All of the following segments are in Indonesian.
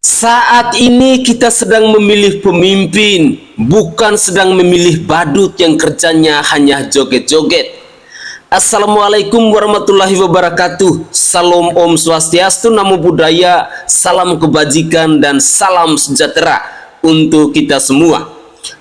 Saat ini kita sedang memilih pemimpin, bukan sedang memilih badut yang kerjanya hanya joget-joget. Assalamualaikum warahmatullahi wabarakatuh. Salam Om Swastiastu, Namo Buddhaya, salam kebajikan dan salam sejahtera untuk kita semua.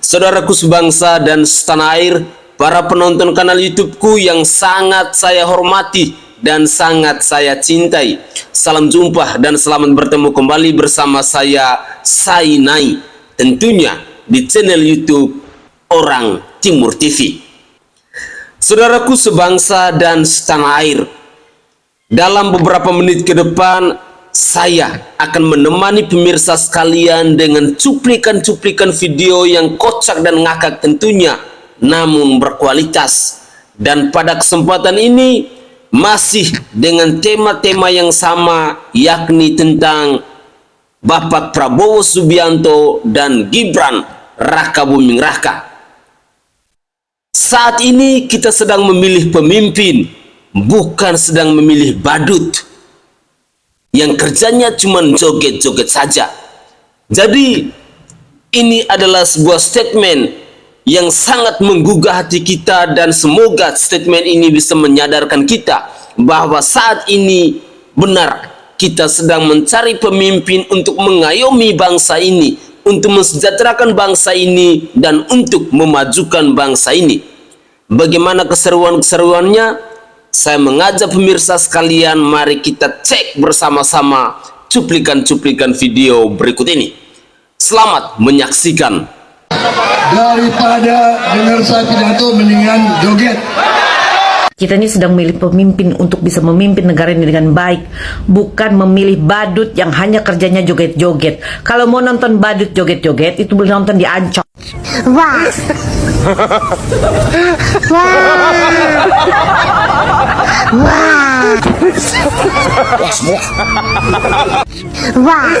Saudaraku sebangsa dan setanah air, para penonton kanal YouTubeku yang sangat saya hormati dan sangat saya cintai. Salam jumpa dan selamat bertemu kembali bersama saya, Sainai, tentunya di channel YouTube Orang Timur TV. Saudaraku sebangsa dan setanah air, dalam beberapa menit ke depan saya akan menemani pemirsa sekalian dengan cuplikan-cuplikan video yang kocak dan ngakak tentunya, namun berkualitas. Dan pada kesempatan ini masih dengan tema-tema yang sama, yakni tentang Bapak Prabowo Subianto dan Gibran Raka Buming Raka. Saat ini kita sedang memilih pemimpin, bukan sedang memilih badut yang kerjanya cuma joget-joget saja. Jadi ini adalah sebuah statement yang sangat menggugah hati kita, dan semoga statement ini bisa menyadarkan kita bahwa saat ini benar kita sedang mencari pemimpin untuk mengayomi bangsa ini, untuk mensejahterakan bangsa ini, dan untuk memajukan bangsa ini. Bagaimana keseruan-keseruannya? Saya mengajak pemirsa sekalian, mari kita cek bersama-sama cuplikan-cuplikan video berikut ini. Selamat menyaksikan. Daripada dengar saya pidato, mendingan joget. Kita ini sedang memilih pemimpin untuk bisa memimpin negara ini dengan baik, bukan memilih badut yang hanya kerjanya joget-joget. Kalau mau nonton badut joget-joget, itu boleh nonton di Ancol. Wah. Wah. Wah.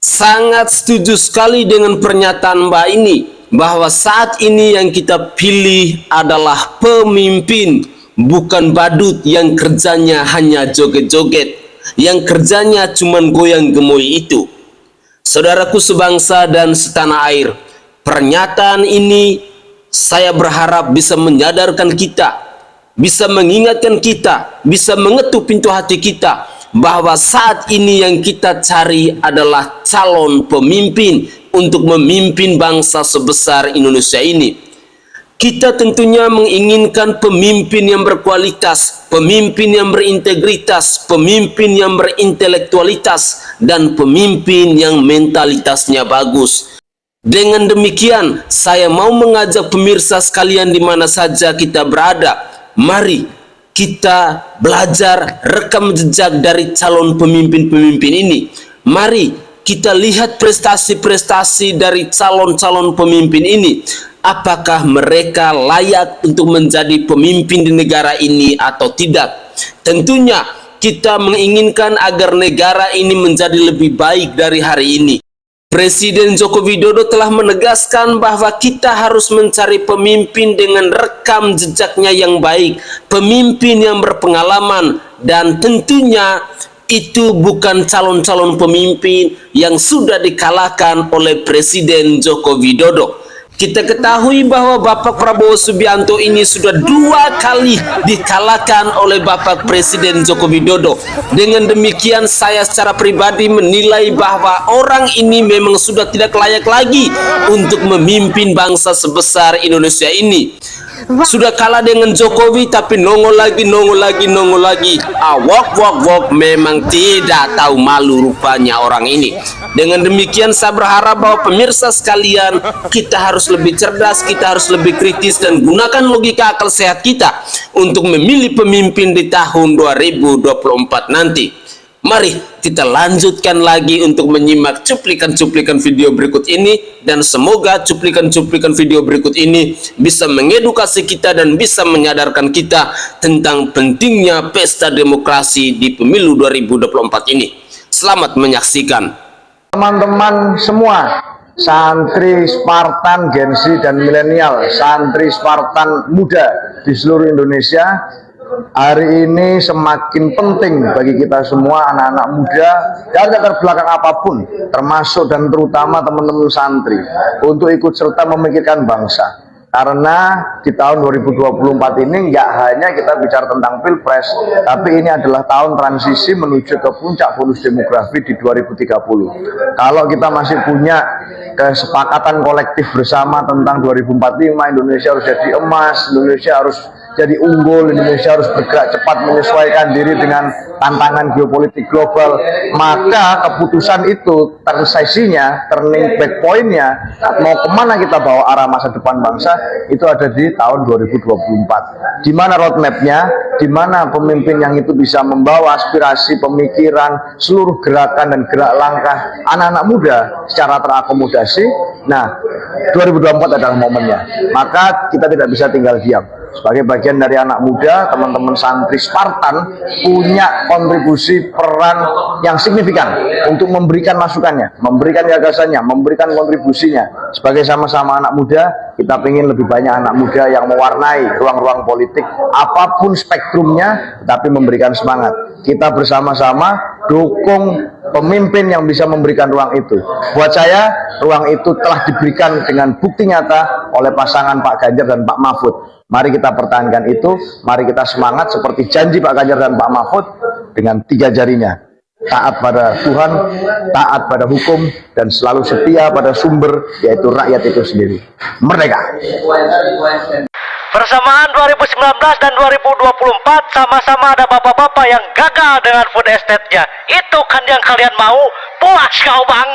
Sangat setuju sekali dengan pernyataan Mbak ini, bahwa saat ini yang kita pilih adalah pemimpin, bukan badut yang kerjanya hanya joget-joget, yang kerjanya cuman goyang-gemoy itu. Saudaraku sebangsa dan setanah air, pernyataan ini saya berharap bisa menyadarkan kita, bisa mengingatkan kita, bisa mengetuk pintu hati kita, bahwa saat ini yang kita cari adalah calon pemimpin untuk memimpin bangsa sebesar Indonesia ini. Kita tentunya menginginkan pemimpin yang berkualitas, pemimpin yang berintegritas, pemimpin yang berintelektualitas, dan pemimpin yang mentalitasnya bagus. Dengan demikian, saya mau mengajak pemirsa sekalian di mana saja kita berada, mari kita belajar rekam jejak dari calon pemimpin-pemimpin ini. Mari kita lihat prestasi-prestasi dari calon-calon pemimpin ini. Apakah mereka layak untuk menjadi pemimpin di negara ini atau tidak? Tentunya kita menginginkan agar negara ini menjadi lebih baik dari hari ini. Presiden Joko Widodo telah menegaskan bahwa kita harus mencari pemimpin dengan rekam jejaknya yang baik, pemimpin yang berpengalaman, dan tentunya itu bukan calon-calon pemimpin yang sudah dikalahkan oleh Presiden Joko Widodo. Kita ketahui bahwa Bapak Prabowo Subianto ini sudah 2 kali dikalahkan oleh Bapak Presiden Joko Widodo. Dengan demikian saya secara pribadi menilai bahwa orang ini memang sudah tidak layak lagi untuk memimpin bangsa sebesar Indonesia ini. Sudah kalah dengan Jokowi tapi nongol lagi. Wok, memang tidak tahu malu rupanya orang ini. Dengan demikian saya berharap bahwa pemirsa sekalian, kita harus lebih cerdas, kita harus lebih kritis, dan gunakan logika akal sehat kita untuk memilih pemimpin di tahun 2024 nanti. Mari kita lanjutkan lagi untuk menyimak cuplikan-cuplikan video berikut ini, dan semoga cuplikan-cuplikan video berikut ini bisa mengedukasi kita dan bisa menyadarkan kita tentang pentingnya pesta demokrasi di pemilu 2024 ini. Selamat menyaksikan. Teman-teman semua, santri Spartan, Gen Z dan milenial, santri Spartan muda di seluruh Indonesia, Hari ini semakin penting bagi kita semua, anak-anak muda dan latar belakang apapun, termasuk dan terutama teman-teman santri, untuk ikut serta memikirkan bangsa. Karena di tahun 2024 ini nggak hanya kita bicara tentang pilpres, tapi ini adalah tahun transisi menuju ke puncak bonus demografi di 2030. Kalau kita masih punya kesepakatan kolektif bersama tentang 2045, Indonesia harus jadi emas, Indonesia harus jadi unggul, Indonesia harus bergerak cepat menyesuaikan diri dengan tantangan geopolitik global, maka keputusan itu, transisinya, turning back point-nya, mau kemana kita bawa arah masa depan bangsa, itu ada di tahun 2024. Di mana roadmap-nya, di mana pemimpin yang itu bisa membawa aspirasi, pemikiran, seluruh gerakan dan gerak langkah anak-anak muda secara terakomodasi. Nah, 2024 adalah momennya. Maka kita tidak bisa tinggal diam. Sebagai bagian dari anak muda, teman-teman santri Spartan punya kontribusi peran yang signifikan untuk memberikan masukannya, memberikan gagasannya, memberikan kontribusinya. Sebagai sama-sama anak muda, kita ingin lebih banyak anak muda yang mewarnai ruang-ruang politik, apapun spektrumnya, tapi memberikan semangat. Kita bersama-sama dukung pemimpin yang bisa memberikan ruang itu. Buat saya, ruang itu telah diberikan dengan bukti nyata oleh pasangan Pak Ganjar dan Pak Mahfud. Mari kita pertahankan itu, mari kita semangat seperti janji Pak Ganjar dan Pak Mahfud dengan 3 jarinya. Taat pada Tuhan, taat pada hukum, dan selalu setia pada sumber, yaitu rakyat itu sendiri. Merdeka! Bersamaan 2019 dan 2024 sama-sama ada bapak-bapak yang gagal dengan food estate-nya. Itu kan yang kalian mau? Puas kau bang!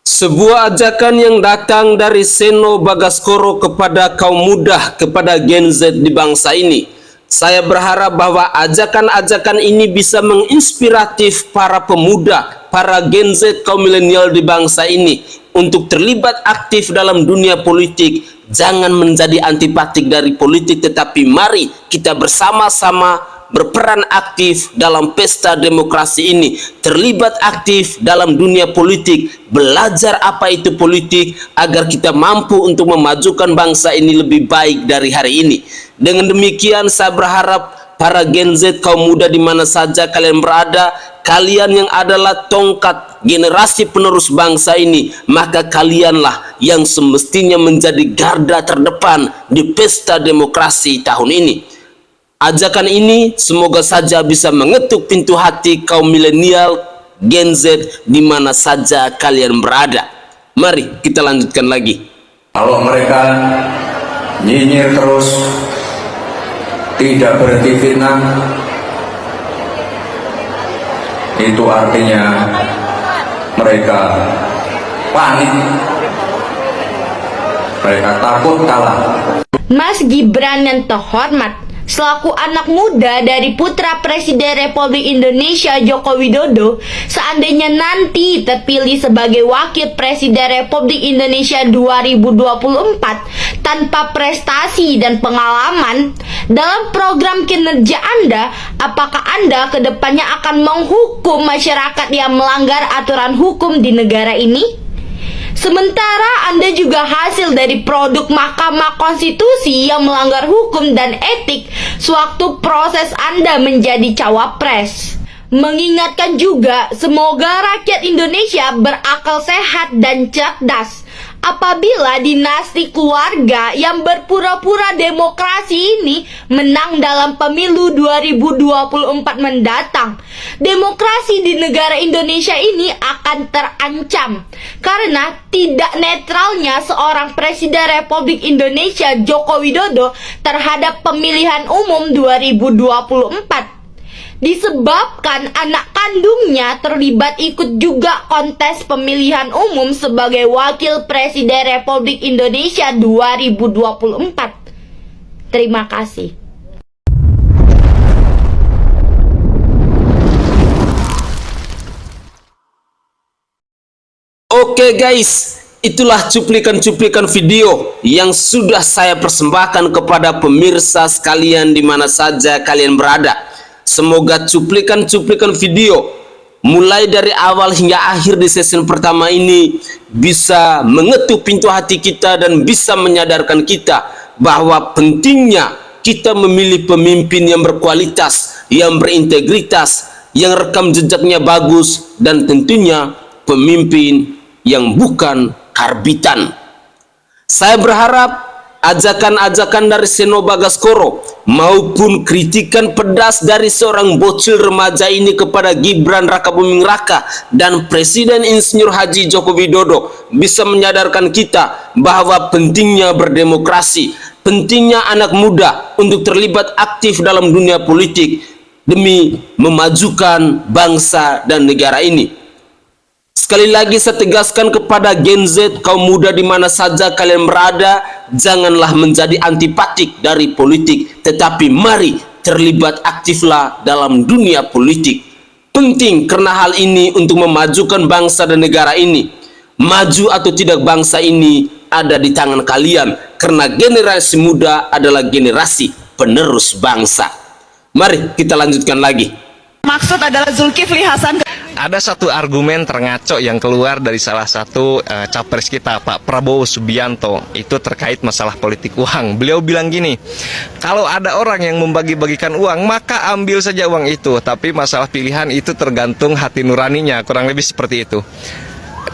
Sebuah ajakan yang datang dari Seno Bagaskoro kepada kaum muda, kepada Gen Z di bangsa ini. Saya berharap bahwa ajakan-ajakan ini bisa menginspiratif para pemuda, para Gen Z kaum milenial di bangsa ini untuk terlibat aktif dalam dunia politik. Jangan menjadi antipatik dari politik, tetapi mari kita bersama-sama berperan aktif dalam pesta demokrasi ini, terlibat aktif dalam dunia politik, belajar apa itu politik agar kita mampu untuk memajukan bangsa ini lebih baik dari hari ini. Dengan demikian saya berharap para Gen Z kaum muda di mana saja kalian berada, kalian yang adalah tongkat generasi penerus bangsa ini, maka kalianlah yang semestinya menjadi garda terdepan di pesta demokrasi tahun ini. Ajakan ini semoga saja bisa mengetuk pintu hati kaum milenial, Gen Z di mana saja kalian berada. Mari kita lanjutkan lagi. Kalau mereka nyinyir terus, tidak berhenti fitnah, itu artinya mereka panik, mereka takut kalah. Mas Gibran yang terhormat, selaku anak muda dari putra Presiden Republik Indonesia Joko Widodo, seandainya nanti terpilih sebagai Wakil Presiden Republik Indonesia 2024 tanpa prestasi dan pengalaman dalam program kinerja Anda, apakah Anda kedepannya akan menghukum masyarakat yang melanggar aturan hukum di negara ini? Sementara Anda juga hasil dari produk Mahkamah Konstitusi yang melanggar hukum dan etik sewaktu proses Anda menjadi cawapres. Mengingatkan juga, semoga rakyat Indonesia berakal sehat dan cerdas apabila dinasti keluarga yang berpura-pura demokrasi ini menang dalam pemilu 2024 mendatang. Demokrasi di negara Indonesia ini akan terancam karena tidak netralnya seorang Presiden Republik Indonesia Joko Widodo terhadap pemilihan umum 2024. Disebabkan anak kandungnya terlibat ikut juga kontes pemilihan umum sebagai Wakil Presiden Republik Indonesia 2024. Terima kasih. Oke guys, itulah cuplikan-cuplikan video yang sudah saya persembahkan kepada pemirsa sekalian di mana saja kalian berada. Semoga cuplikan-cuplikan video mulai dari awal hingga akhir di season pertama ini bisa mengetuk pintu hati kita dan bisa menyadarkan kita bahwa pentingnya kita memilih pemimpin yang berkualitas, yang berintegritas, yang rekam jejaknya bagus, dan tentunya pemimpin yang bukan karbitan. Saya berharap ajakan-ajakan dari Seno Bagaskoro maupun kritikan pedas dari seorang bocil remaja ini kepada Gibran Rakabuming Raka dan Presiden Insinyur Haji Joko Widodo bisa menyadarkan kita bahwa pentingnya berdemokrasi, pentingnya anak muda untuk terlibat aktif dalam dunia politik demi memajukan bangsa dan negara ini. Sekali lagi saya tegaskan kepada Gen Z, kaum muda di mana saja kalian berada, janganlah menjadi antipatik dari politik, tetapi mari terlibat aktiflah dalam dunia politik. Penting karena hal ini untuk memajukan bangsa dan negara ini. Maju atau tidak bangsa ini ada di tangan kalian, karena generasi muda adalah generasi penerus bangsa. Mari kita lanjutkan lagi. Maksud adalah Zulkifli Hasan. Ada satu argumen terngaco yang keluar dari salah satu capres kita, Pak Prabowo Subianto, itu terkait masalah politik uang. Beliau bilang gini, kalau ada orang yang membagi-bagikan uang, maka ambil saja uang itu, tapi masalah pilihan itu tergantung hati nuraninya, kurang lebih seperti itu.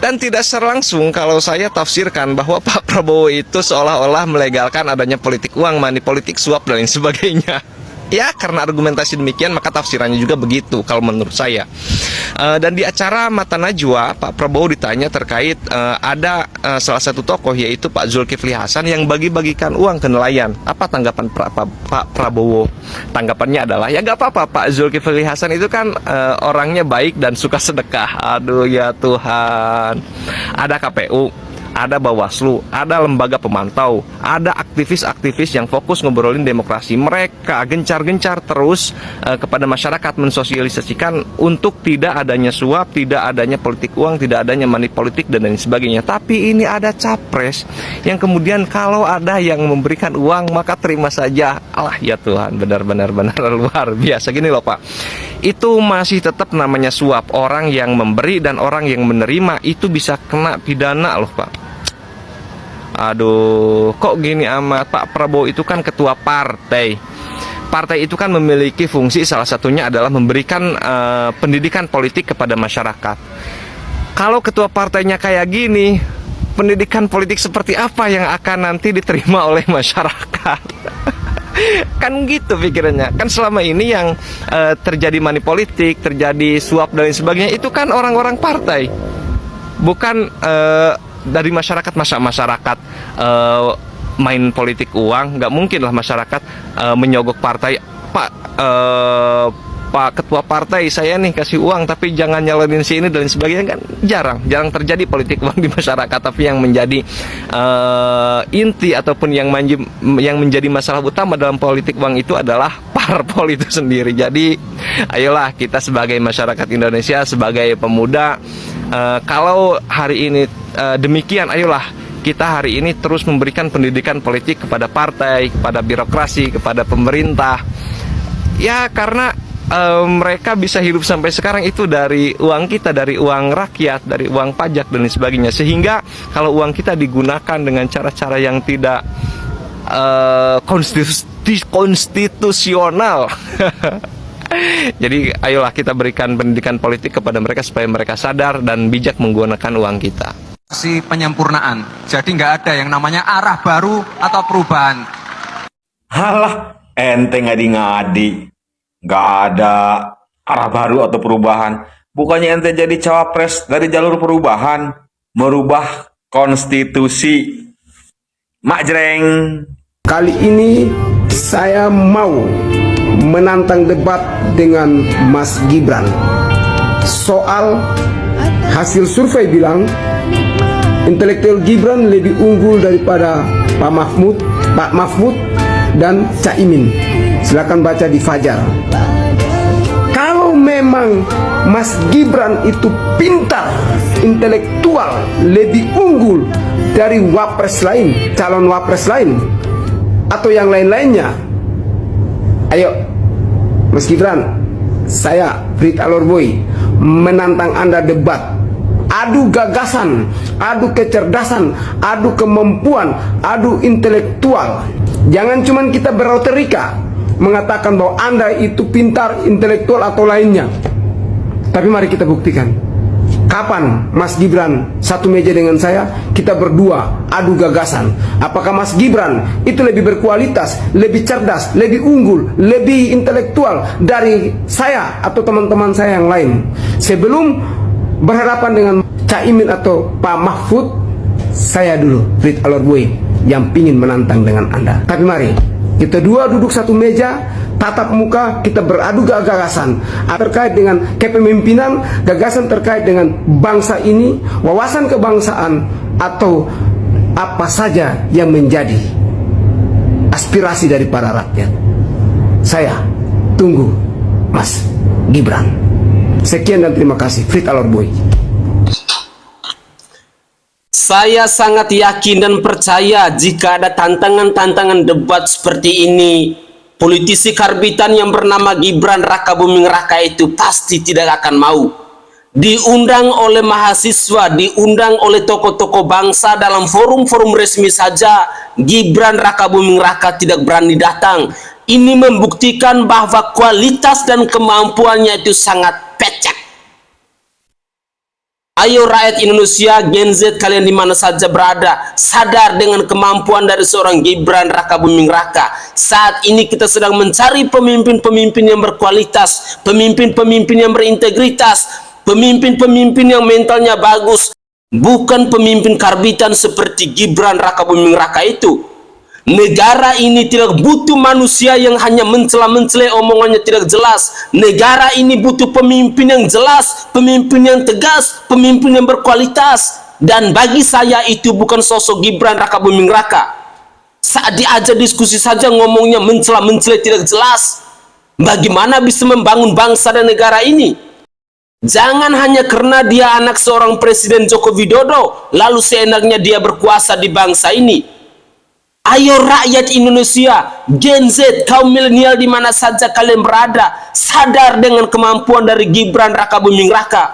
Dan tidak secara langsung kalau saya tafsirkan bahwa Pak Prabowo itu seolah-olah melegalkan adanya politik uang, money politik, suap, dan lain sebagainya. Ya, karena argumentasi demikian maka tafsirannya juga begitu kalau menurut saya. Dan di acara Mata Najwa, Pak Prabowo ditanya terkait ada salah satu tokoh yaitu Pak Zulkifli Hasan yang bagi-bagikan uang ke nelayan. Apa tanggapan Pak Prabowo? Tanggapannya adalah, ya gak apa-apa, Pak Zulkifli Hasan itu kan orangnya baik dan suka sedekah. Aduh ya Tuhan. Ada KPU, ada Bawaslu, ada lembaga pemantau, ada aktivis-aktivis yang fokus ngobrolin demokrasi. Mereka gencar-gencar terus kepada masyarakat mensosialisasikan untuk tidak adanya suap, tidak adanya politik uang, tidak adanya money politik dan lain sebagainya. Tapi ini ada capres yang kemudian kalau ada yang memberikan uang maka terima saja. Allah ya Tuhan, benar-benar luar biasa. Gini loh Pak, itu masih tetap namanya suap. Orang yang memberi dan orang yang menerima itu bisa kena pidana loh Pak. Aduh, kok gini amat? Pak Prabowo itu kan ketua partai. Partai itu kan memiliki fungsi, salah satunya adalah memberikan pendidikan politik kepada masyarakat. Kalau ketua partainya kayak gini, pendidikan politik seperti apa yang akan nanti diterima oleh masyarakat? Kan gitu pikirannya. Kan selama ini yang terjadi money politik, terjadi suap dan lain sebagainya, itu kan orang-orang partai, bukan dari masyarakat. Masa masyarakat main politik uang? Nggak mungkin lah masyarakat menyogok partai. Pak ketua partai, saya nih kasih uang tapi jangan nyalonin si ini dan sebagainya. Kan jarang terjadi politik uang di masyarakat. Tapi yang menjadi inti ataupun yang menjadi masalah utama dalam politik uang itu adalah parpol itu sendiri. Jadi ayolah kita sebagai masyarakat Indonesia, sebagai pemuda, kalau hari ini demikian, ayolah kita hari ini terus memberikan pendidikan politik kepada partai, kepada birokrasi, kepada pemerintah. Ya karena mereka bisa hidup sampai sekarang itu dari uang kita, dari uang rakyat, dari uang pajak dan sebagainya. Sehingga kalau uang kita digunakan dengan cara-cara yang tidak konstitusional jadi ayolah kita berikan pendidikan politik kepada mereka supaya mereka sadar dan bijak menggunakan uang kita. Penyempurnaan, jadi nggak ada yang namanya arah baru atau perubahan. Halah, ente ngadi-ngadi, nggak ada arah baru atau perubahan. Bukannya ente jadi cawapres dari jalur perubahan, merubah konstitusi. Majreng. Kali ini saya mau menantang debat dengan Mas Gibran. Soal hasil survei bilang intelektual Gibran lebih unggul daripada Pak Mahfud dan Caimin. Silakan baca di Fajar. Kalau memang Mas Gibran itu pintar, intelektual, lebih unggul dari wapres lain, calon wapres lain, atau yang lain-lainnya, ayo Mas Gibran, saya Brit Alorboy menantang Anda debat. Adu gagasan, adu kecerdasan, adu kemampuan, adu intelektual. Jangan cuman kita berautorika mengatakan bahwa Anda itu pintar, intelektual atau lainnya. Tapi mari kita buktikan. Kapan Mas Gibran satu meja dengan saya, kita berdua adu gagasan. Apakah Mas Gibran itu lebih berkualitas, lebih cerdas, lebih unggul, lebih intelektual dari saya atau teman-teman saya yang lain? Sebelum berhadapan dengan Caimin atau Pak Mahfud, saya dulu, Frit Alorboy, yang pingin menantang dengan Anda. Tapi mari kita dua duduk satu meja, tatap muka, kita beradu gagasan terkait dengan kepemimpinan, gagasan terkait dengan bangsa ini, wawasan kebangsaan, atau apa saja yang menjadi aspirasi dari para rakyat. Saya tunggu Mas Gibran. Sekian dan terima kasih. Frit Alorboy. Saya sangat yakin dan percaya jika ada tantangan-tantangan debat seperti ini, politisi karbitan yang bernama Gibran Rakabuming Raka itu pasti tidak akan mau. Diundang oleh mahasiswa, diundang oleh tokoh-tokoh bangsa dalam forum-forum resmi saja, Gibran Rakabuming Raka tidak berani datang. Ini membuktikan bahwa kualitas dan kemampuannya itu sangat pecah. Ayo rakyat Indonesia, Gen Z kalian di mana saja berada, sadar dengan kemampuan dari seorang Gibran Rakabuming Raka. Saat ini kita sedang mencari pemimpin-pemimpin yang berkualitas, pemimpin-pemimpin yang berintegritas, pemimpin-pemimpin yang mentalnya bagus, bukan pemimpin karbitan seperti Gibran Rakabuming Raka itu. Negara ini tidak butuh manusia yang hanya mencela-mencela, omongannya tidak jelas. Negara ini butuh pemimpin yang jelas, pemimpin yang tegas, pemimpin yang berkualitas. Dan bagi saya itu bukan sosok Gibran Rakabuming Raka. Saat diajak diskusi saja ngomongnya mencela-mencela tidak jelas. Bagaimana bisa membangun bangsa dan negara ini? Jangan hanya karena dia anak seorang Presiden Joko Widodo, lalu seenaknya dia berkuasa di bangsa ini. Ayo rakyat Indonesia, Gen Z, kaum milenial di mana saja kalian berada, sadar dengan kemampuan dari Gibran Rakabuming Raka.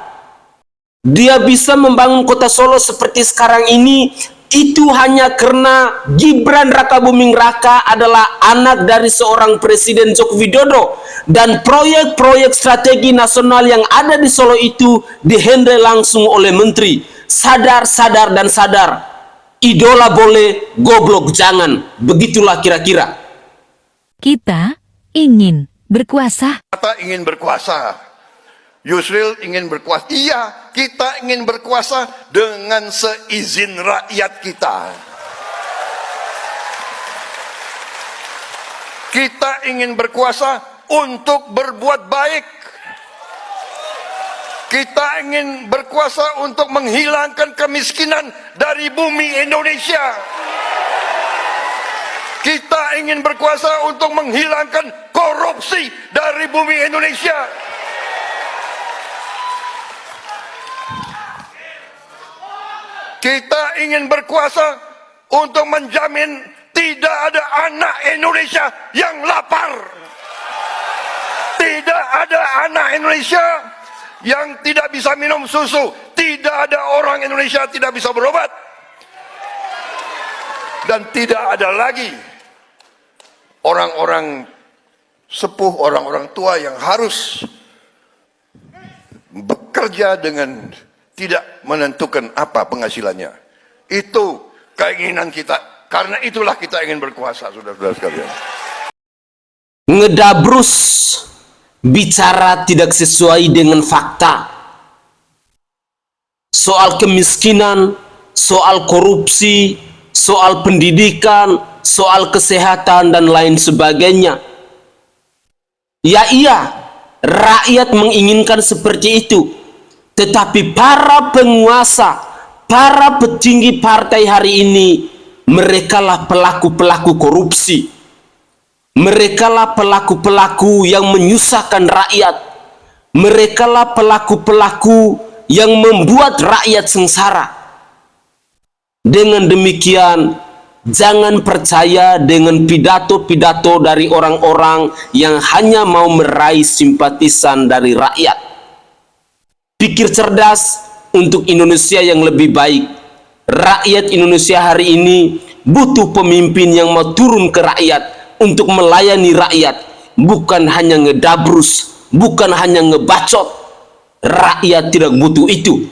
Dia bisa membangun kota Solo seperti sekarang ini, itu hanya karena Gibran Rakabuming Raka adalah anak dari seorang Presiden Joko Widodo. Dan proyek-proyek strategi nasional yang ada di Solo itu dihandle langsung oleh menteri. Sadar, sadar, dan sadar. Idola boleh, goblok jangan. Begitulah kira-kira. Kita ingin berkuasa. Kita ingin berkuasa. Yusril ingin berkuasa. Iya, kita ingin berkuasa dengan seizin rakyat kita. Kita ingin berkuasa untuk berbuat baik. Kita ingin berkuasa untuk menghilangkan kemiskinan dari bumi Indonesia. Kita ingin berkuasa untuk menghilangkan korupsi dari bumi Indonesia. Kita ingin berkuasa untuk menjamin tidak ada anak Indonesia yang lapar. Tidak ada anak Indonesia yang tidak bisa minum susu. Tidak ada orang Indonesia tidak bisa berobat. Dan tidak ada lagi orang-orang sepuh, orang-orang tua yang harus bekerja dengan tidak menentukan apa penghasilannya. Itu keinginan kita. Karena itulah kita ingin berkuasa, saudara-saudara sekalian. Ngedabrus, bicara tidak sesuai dengan fakta. Soal kemiskinan, soal korupsi, soal pendidikan, soal kesehatan, dan lain sebagainya. Ya iya, rakyat menginginkan seperti itu. Tetapi para penguasa, para petinggi partai hari ini, merekalah pelaku-pelaku korupsi. Merekalah pelaku-pelaku yang menyusahkan rakyat. Merekalah pelaku-pelaku yang membuat rakyat sengsara. Dengan demikian, jangan percaya dengan pidato-pidato dari orang-orang yang hanya mau meraih simpatisan dari rakyat. Pikir cerdas untuk Indonesia yang lebih baik. Rakyat Indonesia hari ini butuh pemimpin yang mau turun ke rakyat untuk melayani rakyat, bukan hanya ngedabrus, bukan hanya ngebacot. Rakyat tidak butuh itu.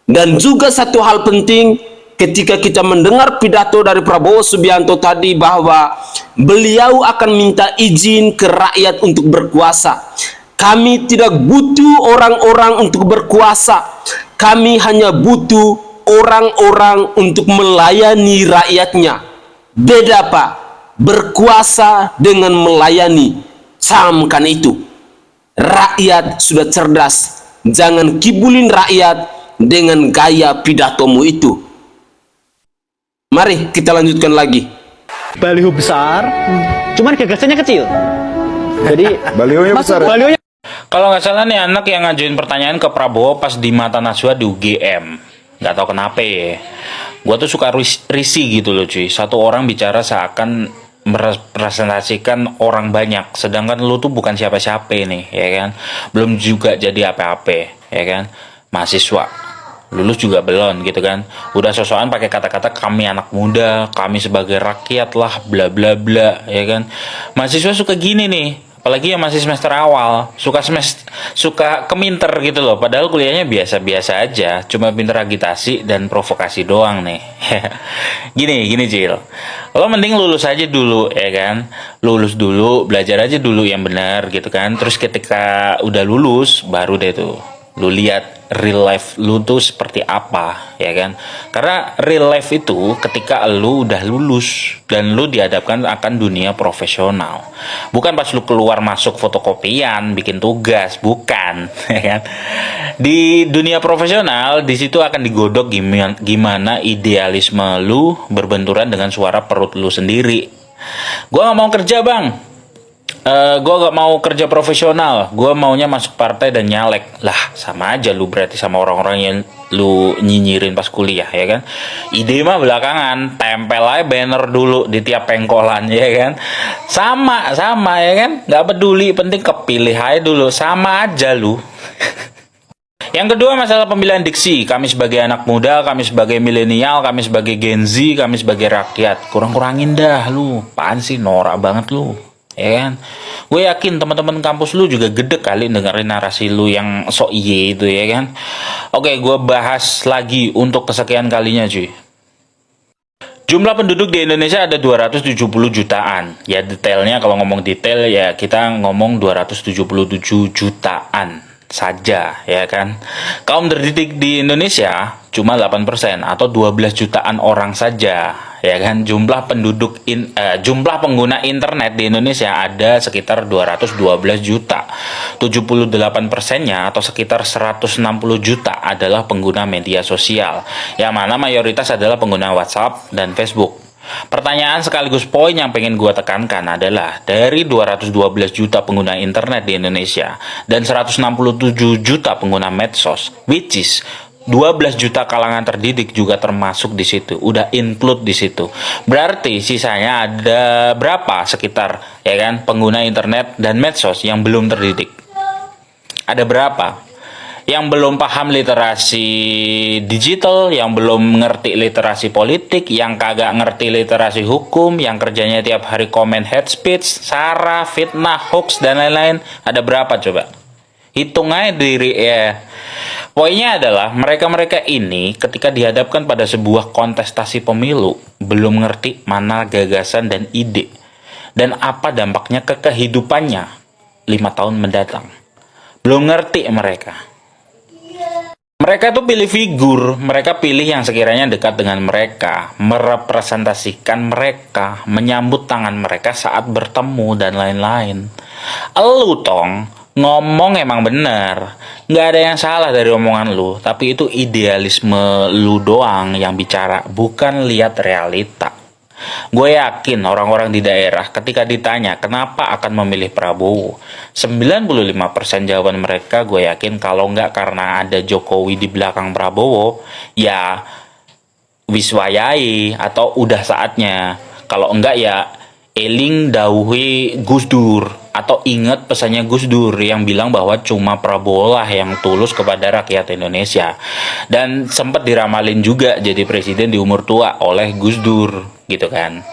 Dan juga satu hal penting, ketika kita mendengar pidato dari Prabowo Subianto tadi bahwa beliau akan minta izin ke rakyat untuk berkuasa. Kami tidak butuh orang-orang untuk berkuasa. Kami hanya butuh orang-orang untuk melayani rakyatnya. Beda Pak, berkuasa dengan melayani. Camkan itu. Rakyat sudah cerdas. Jangan kibulin rakyat dengan gaya pidatomu itu. Mari kita lanjutkan lagi. Baliho besar, cuman gagasannya kecil. Jadi Balihonya besar. Balihonya Kalau nggak salah nih anak yang ngajuin pertanyaan ke Prabowo pas di Mata Najwa di UGM. Nggak tahu kenapa ya. Gua tuh suka risih gitu loh cuy. Satu orang bicara seakan merepresentasikan orang banyak. Sedangkan lu tuh bukan siapa-siapa nih, ya kan. Belum juga jadi apa-apa, ya kan. Mahasiswa. Lulus juga belum gitu kan. Udah sosokan pakai kata-kata kami anak muda, kami sebagai rakyat lah, bla bla bla, ya kan. Mahasiswa suka gini nih. Apalagi yang masih semester awal, suka keminter gitu loh. Padahal kuliahnya biasa-biasa aja, cuma pinter agitasi dan provokasi doang nih. Gini Cil, lo mending lulus aja dulu ya kan. Lulus dulu, belajar aja dulu yang benar gitu kan. Terus ketika udah lulus, baru deh tuh lu lihat real life lu tuh seperti apa, ya kan? Karena real life itu ketika lu udah lulus dan lu dihadapkan akan dunia profesional. Bukan pas lu keluar masuk fotokopian, bikin tugas, bukan, ya kan? Di dunia profesional, di situ akan digodok gimana idealisme lu berbenturan dengan suara perut lu sendiri. Gua nggak mau kerja, Bang. Gue gak mau kerja profesional, gue maunya masuk partai dan nyalek. Lah sama aja lu berarti sama orang-orang yang lu nyinyirin pas kuliah, ya kan. Ide mah belakangan, tempel aja banner dulu di tiap pengkolan, ya kan. Sama ya kan, gak peduli, penting kepilih aja dulu. Sama aja lu. Yang kedua masalah pemilihan diksi. Kami sebagai anak muda, kami sebagai milenial, kami sebagai Gen Z, kami sebagai rakyat. Kurang-kurangin dah lu. Apaan sih, norak banget lu, ya kan. Gue yakin teman-teman kampus lu juga gede kali dengerin narasi lu yang sok iye itu, ya kan. Oke, gue bahas lagi untuk kesekian kalinya cuy. Jumlah penduduk di Indonesia ada 270 jutaan. Ya detailnya kalau ngomong detail ya kita ngomong 277 jutaan saja, ya kan. Kaum terdidik di Indonesia cuma 8% atau 12 jutaan orang saja, ya kan. Jumlah pengguna internet di Indonesia ada sekitar 212 juta. 78%-nya atau sekitar 160 juta adalah pengguna media sosial, yang mana mayoritas adalah pengguna WhatsApp dan Facebook. Pertanyaan sekaligus poin yang pengen gue tekankan adalah dari 212 juta pengguna internet di Indonesia dan 167 juta pengguna medsos, which is 12 juta kalangan terdidik juga termasuk di situ, udah include di situ. Berarti sisanya ada berapa sekitar, ya kan, pengguna internet dan medsos yang belum terdidik? Ada berapa? Yang belum paham literasi digital, yang belum ngerti literasi politik, yang kagak ngerti literasi hukum, yang kerjanya tiap hari komen hate speech, sara, fitnah, hoax, dan lain-lain. Ada berapa coba? Hitung aja diri ya. Poinnya adalah mereka-mereka ini ketika dihadapkan pada sebuah kontestasi pemilu belum ngerti mana gagasan dan ide dan apa dampaknya ke kehidupannya 5 tahun mendatang. Belum ngerti mereka. Mereka tuh pilih figur, mereka pilih yang sekiranya dekat dengan mereka, merepresentasikan mereka, menyambut tangan mereka saat bertemu, dan lain-lain. Elu tong, ngomong emang bener, nggak ada yang salah dari omongan lu, tapi itu idealisme lu doang yang bicara, bukan lihat realita. Gue yakin orang-orang di daerah ketika ditanya kenapa akan memilih Prabowo, 95% jawaban mereka gue yakin kalau nggak karena ada Jokowi di belakang Prabowo, ya wiswayai atau udah saatnya. Kalau enggak ya eling dauhi Gus Dur. atau ingat pesannya Gus Dur yang bilang bahwa cuma Prabowo lah yang tulus kepada rakyat Indonesia, dan sempat diramalin juga jadi presiden di umur tua oleh Gus Dur gitu kan.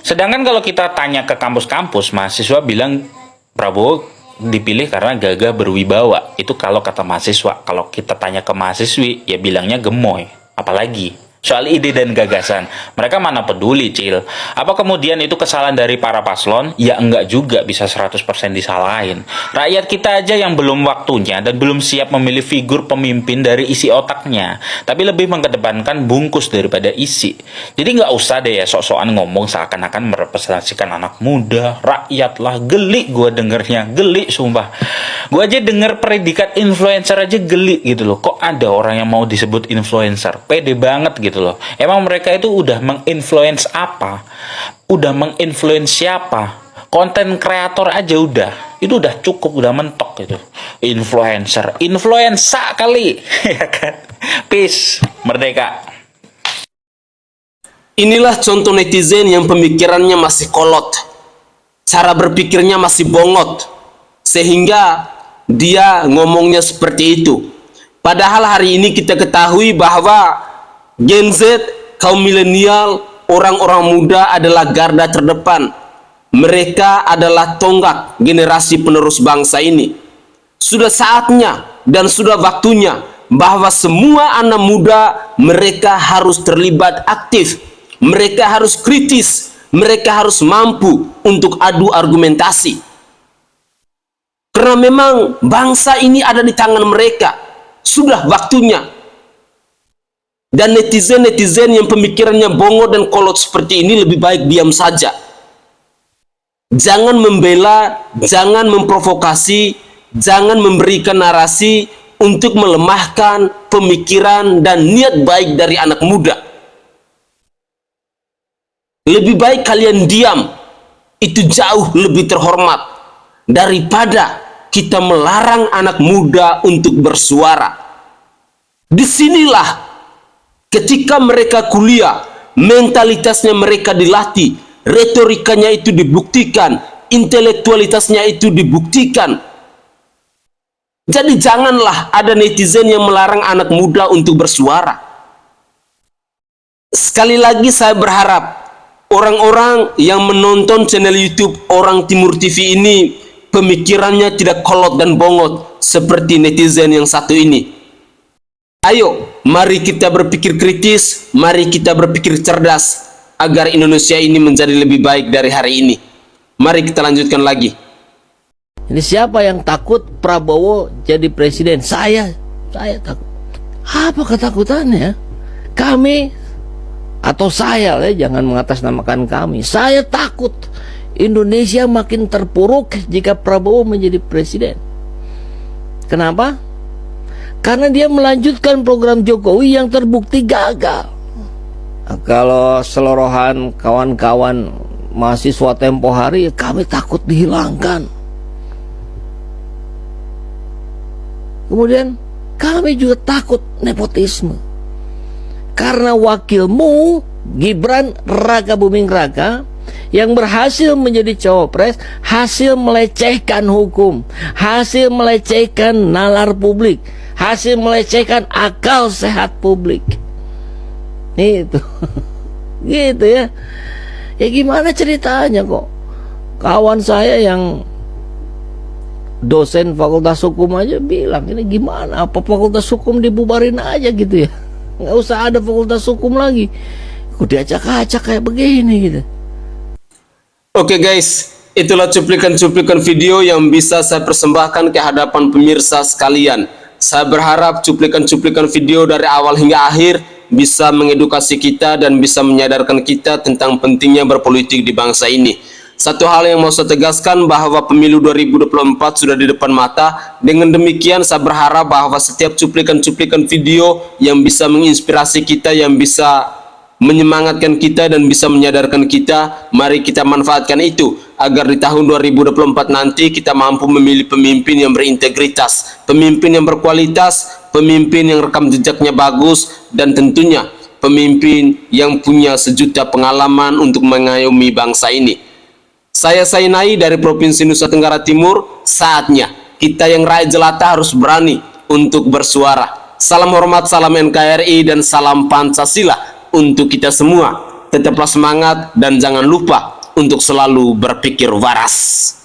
Sedangkan kalau kita tanya ke kampus-kampus, mahasiswa bilang Prabowo dipilih karena gagah berwibawa. Itu kalau kata mahasiswa. Kalau kita tanya ke mahasiswi, ya bilangnya gemoy. Apalagi soal ide dan gagasan, mereka mana peduli, Cil. Apa kemudian itu kesalahan dari para paslon? Ya enggak juga bisa 100% disalahin. Rakyat kita aja yang belum waktunya dan belum siap memilih figur pemimpin dari isi otaknya, tapi lebih mengedepankan bungkus daripada isi. Jadi nggak usah deh ya sok-sokan ngomong seakan-akan merepresentasikan anak muda, rakyat lah. Geli gue dengernya, geli sumpah. Gue aja denger predikat influencer aja geli gitu loh. Kok ada orang yang mau disebut influencer? Pede banget gitu loh. Emang mereka itu udah menginfluence apa? Udah menginfluence siapa? Konten kreator aja udah. Itu udah cukup, udah mentok gitu. Influencer, influensa kali. Ya kan? Peace, merdeka. Inilah contoh netizen yang pemikirannya masih kolot, cara berpikirnya masih bongot, sehingga dia ngomongnya seperti itu. Padahal hari ini kita ketahui bahwa Gen Z, kaum milenial, orang-orang muda adalah garda terdepan. Mereka adalah tonggak generasi penerus bangsa ini. Sudah saatnya dan sudah waktunya bahwa semua anak muda mereka harus terlibat aktif. Mereka harus kritis. Mereka harus mampu untuk adu argumentasi. Karena memang bangsa ini ada di tangan mereka. Sudah waktunya. Dan netizen-netizen yang pemikirannya bongo dan kolot seperti ini lebih baik diam saja. Jangan membela, jangan memprovokasi, jangan memberikan narasi untuk melemahkan pemikiran dan niat baik dari anak muda. Lebih baik kalian diam, itu jauh lebih terhormat daripada kita melarang anak muda untuk bersuara. Disinilah ketika mereka kuliah, mentalitasnya mereka dilatih, retorikanya itu dibuktikan, intelektualitasnya itu dibuktikan. Jadi janganlah ada netizen yang melarang anak muda untuk bersuara. Sekali lagi saya berharap orang-orang yang menonton channel YouTube Orang Timur TV ini pemikirannya tidak kolot dan bongot seperti netizen yang satu ini. Ayo, mari kita berpikir kritis, mari kita berpikir cerdas agar Indonesia ini menjadi lebih baik dari hari ini. Mari kita lanjutkan lagi. Ini siapa yang takut Prabowo jadi presiden? Saya takut. Apa ketakutannya? Kami atau saya, jangan mengatasnamakan kami. Saya takut Indonesia makin terpuruk jika Prabowo menjadi presiden. Kenapa? Karena dia melanjutkan program Jokowi yang terbukti gagal. Nah, kalau selorohan kawan-kawan mahasiswa tempo hari, kami takut dihilangkan. Kemudian kami juga takut nepotisme. Karena wakilmu Gibran Raka Buming Raka yang berhasil menjadi cawapres, hasil melecehkan hukum, hasil melecehkan nalar publik, hasil melecehkan akal sehat publik. Itu gitu ya. Ya gimana ceritanya kok kawan saya yang dosen fakultas hukum aja bilang, ini gimana, apa fakultas hukum dibubarin aja gitu ya, nggak usah ada fakultas hukum lagi, kok diacak-acak kayak begini gitu. Oke guys, itulah cuplikan-cuplikan video yang bisa saya persembahkan ke hadapan pemirsa sekalian. Saya berharap cuplikan-cuplikan video dari awal hingga akhir bisa mengedukasi kita dan bisa menyadarkan kita tentang pentingnya berpolitik di bangsa ini. Satu hal yang mau saya tegaskan bahwa pemilu 2024 sudah di depan mata. Dengan demikian saya berharap bahwa setiap cuplikan-cuplikan video yang bisa menginspirasi kita, yang bisa menyemangatkan kita dan bisa menyadarkan kita, mari kita manfaatkan itu agar di tahun 2024 nanti kita mampu memilih pemimpin yang berintegritas, pemimpin yang berkualitas, pemimpin yang rekam jejaknya bagus, dan tentunya pemimpin yang punya sejuta pengalaman untuk mengayomi bangsa ini. Saya Sainai dari Provinsi Nusa Tenggara Timur. Saatnya kita yang rakyat jelata harus berani untuk bersuara. Salam hormat, salam NKRI, dan salam Pancasila untuk kita semua. Tetaplah semangat dan jangan lupa untuk selalu berpikir waras.